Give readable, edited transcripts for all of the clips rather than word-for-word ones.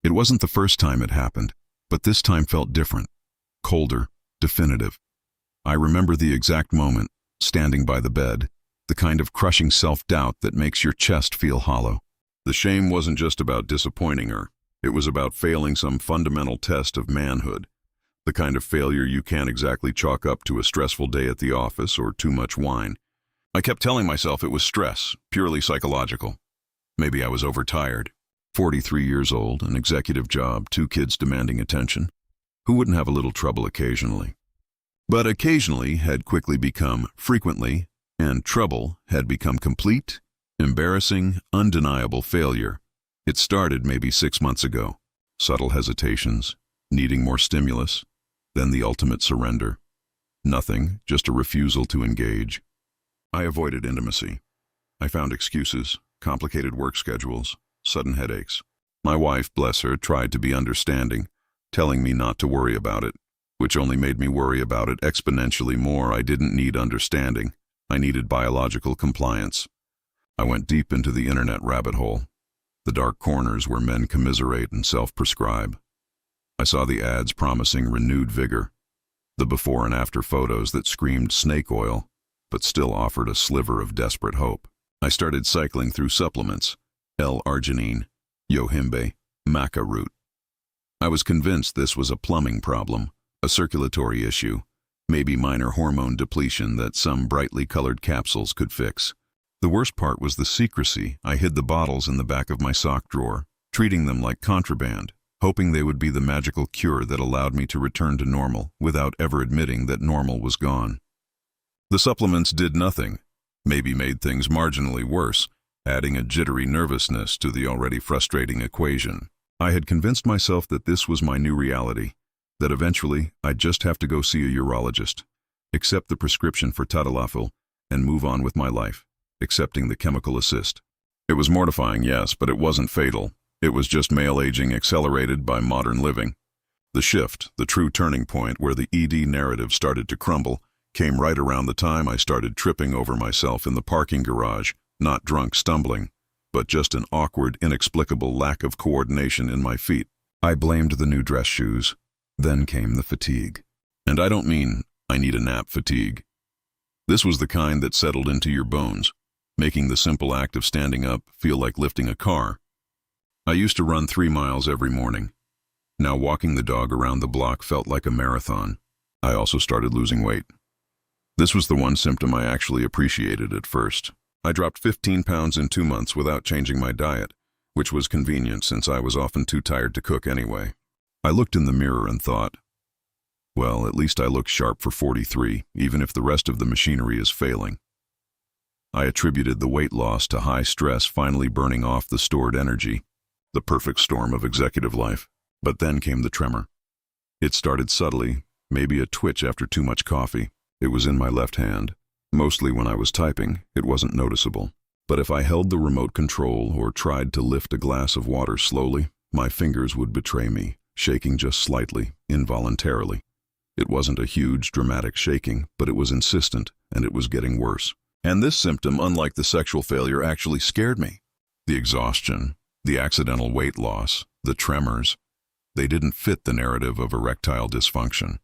It wasn't the first time it happened, but this time felt different, colder, definitive. I remember the exact moment, standing by the bed, the kind of crushing self-doubt that makes your chest feel hollow. The shame wasn't just about disappointing her. It was about failing some fundamental test of manhood, the kind of failure you can't exactly chalk up to a stressful day at the office or too much wine. I kept telling myself it was stress, purely psychological. Maybe I was overtired. 43 years old, an executive job, 2 kids demanding attention. Who wouldn't have a little trouble occasionally? But occasionally had quickly become frequently, and trouble had become complete, embarrassing, undeniable failure. It started maybe 6 months ago. Subtle hesitations, needing more stimulus, then the ultimate surrender. Nothing, just a refusal to engage. I avoided intimacy. I found excuses, complicated work schedules, sudden headaches. My wife, bless her, tried to be understanding, telling me not to worry about it, which only made me worry about it exponentially more. I didn't need understanding. I needed biological compliance. I went deep into the internet rabbit hole, the dark corners where men commiserate and self-prescribe. I saw the ads promising renewed vigor, the before and after photos that screamed snake oil, but still offered a sliver of desperate hope. I started cycling through supplements, L-arginine, Yohimbe, Maca root. I was convinced this was a plumbing problem, a circulatory issue, maybe minor hormone depletion that some brightly colored capsules could fix. The worst part was the secrecy. I hid the bottles in the back of my sock drawer, treating them like contraband, hoping they would be the magical cure that allowed me to return to normal without ever admitting that normal was gone. The supplements did nothing, maybe made things marginally worse, adding a jittery nervousness to the already frustrating equation. I had convinced myself that this was my new reality, that eventually I'd just have to go see a urologist, accept the prescription for tadalafil, and move on with my life, accepting the chemical assist. It was mortifying, yes, but it wasn't fatal. It was just male aging accelerated by modern living. The shift, the true turning point where the ED narrative started to crumble, came right around the time I started tripping over myself in the parking garage, not drunk stumbling, but just an awkward, inexplicable lack of coordination in my feet. I blamed the new dress shoes. Then came the fatigue. And I don't mean I need a nap fatigue. This was the kind that settled into your bones, making the simple act of standing up feel like lifting a car. I used to run 3 miles every morning. Now walking the dog around the block felt like a marathon. I also started losing weight. This was the one symptom I actually appreciated at first. I dropped 15 pounds in 2 months without changing my diet, which was convenient since I was often too tired to cook anyway. I looked in the mirror and thought, well, at least I look sharp for 43, even if the rest of the machinery is failing. I attributed the weight loss to high stress finally burning off the stored energy, the perfect storm of executive life. But then came the tremor. It started subtly, maybe a twitch after too much coffee. It was in my left hand. Mostly when I was typing, it wasn't noticeable. But if I held the remote control or tried to lift a glass of water slowly, my fingers would betray me, shaking just slightly, involuntarily. It wasn't a huge, dramatic shaking, but it was insistent, and it was getting worse. And this symptom, unlike the sexual failure, actually scared me. The exhaustion, the accidental weight loss, the tremors, they didn't fit the narrative of erectile dysfunction.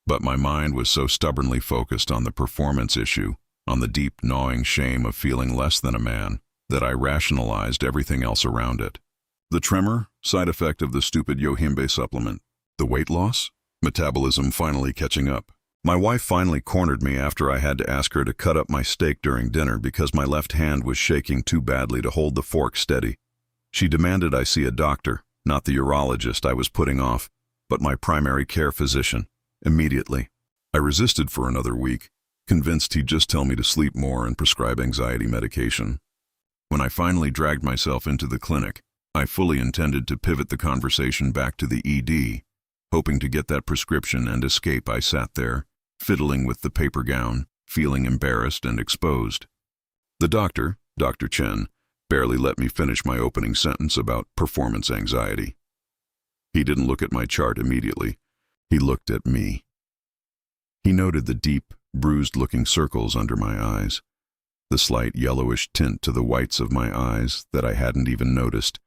But my mind was so stubbornly focused on the performance issue, on the deep, gnawing shame of feeling less than a man, that I rationalized everything else around it. The tremor, side effect of the stupid Yohimbe supplement. The weight loss, metabolism finally catching up. My wife finally cornered me after I had to ask her to cut up my steak during dinner because my left hand was shaking too badly to hold the fork steady. She demanded I see a doctor, not the urologist I was putting off, but my primary care physician, immediately. I resisted for another week, convinced he'd just tell me to sleep more and prescribe anxiety medication. When I finally dragged myself into the clinic, I fully intended to pivot the conversation back to the ED. Hoping to get that prescription and escape, I sat there, fiddling with the paper gown, feeling embarrassed and exposed. The doctor, Dr. Chen, barely let me finish my opening sentence about performance anxiety. He didn't look at my chart immediately. He looked at me. He noted the deep, bruised-looking circles under my eyes, the slight yellowish tint to the whites of my eyes that I hadn't even noticed,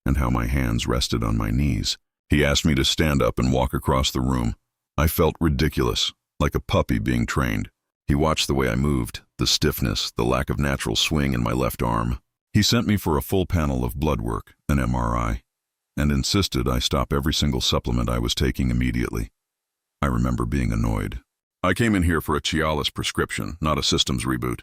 and how my hands rested on my knees. He asked me to stand up and walk across the room. I felt ridiculous, like a puppy being trained. He watched the way I moved, the stiffness, the lack of natural swing in my left arm. He sent me for a full panel of blood work, an MRI, and insisted I stop every single supplement I was taking immediately. I remember being annoyed. I came in here for a Cialis prescription, not a systems reboot.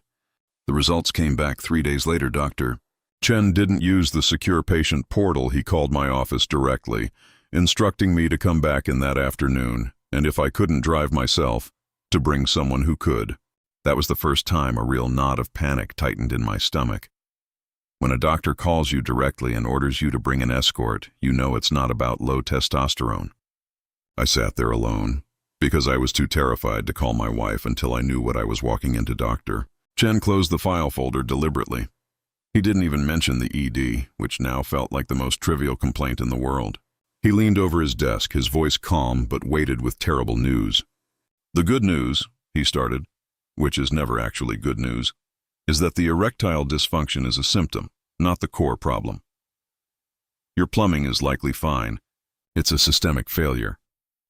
The results came back 3 days later, Doctor. Chen didn't use the secure patient portal. He called my office directly, instructing me to come back in that afternoon, and if I couldn't drive myself, to bring someone who could. That was the first time a real knot of panic tightened in my stomach. When a doctor calls you directly and orders you to bring an escort, you know it's not about low testosterone. I sat there alone, because I was too terrified to call my wife until I knew what I was walking into. Doctor Chen closed the file folder deliberately. He didn't even mention the ED, which now felt like the most trivial complaint in the world. He leaned over his desk, his voice calm but weighted with terrible news. The good news, he started, which is never actually good news, is that the erectile dysfunction is a symptom, not the core problem. Your plumbing is likely fine. It's a systemic failure.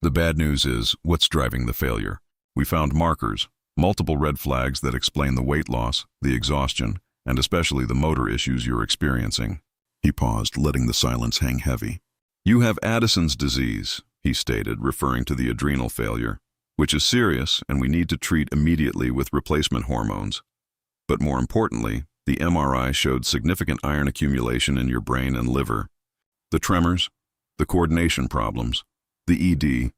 The bad news is, what's driving the failure? We found markers, multiple red flags that explain the weight loss, the exhaustion, and especially the motor issues you're experiencing. He paused, letting the silence hang heavy. You have Addison's disease, he stated, referring to the adrenal failure, which is serious and we need to treat immediately with replacement hormones. But more importantly, the MRI showed significant iron accumulation in your brain and liver. The tremors, the coordination problems, the ED,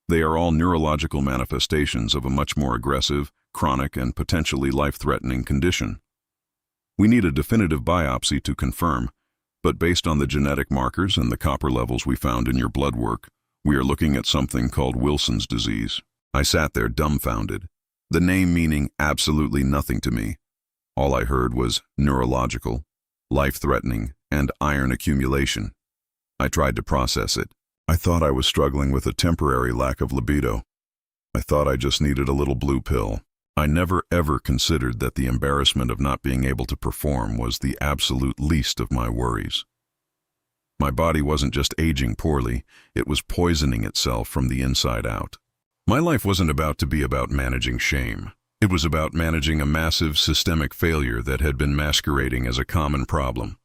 they are all neurological manifestations of a much more aggressive, chronic, and potentially life-threatening condition. We need a definitive biopsy to confirm, but based on the genetic markers and the copper levels we found in your blood work, we are looking at something called Wilson's disease. I sat there dumbfounded, the name meaning absolutely nothing to me. All I heard was neurological, life-threatening, and iron accumulation. I tried to process it. I thought I was struggling with a temporary lack of libido. I thought I just needed a little blue pill. I never ever considered that the embarrassment of not being able to perform was the absolute least of my worries. My body wasn't just aging poorly, it was poisoning itself from the inside out. My life wasn't about to be about managing shame. It was about managing a massive systemic failure that had been masquerading as a common problem.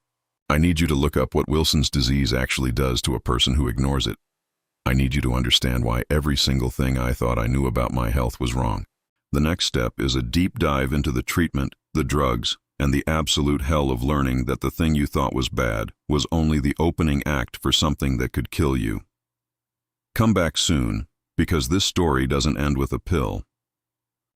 I need you to look up what Wilson's disease actually does to a person who ignores it. I need you to understand why every single thing I thought I knew about my health was wrong. The next step is a deep dive into the treatment, the drugs, and the absolute hell of learning that the thing you thought was bad was only the opening act for something that could kill you. Come back soon, because this story doesn't end with a pill.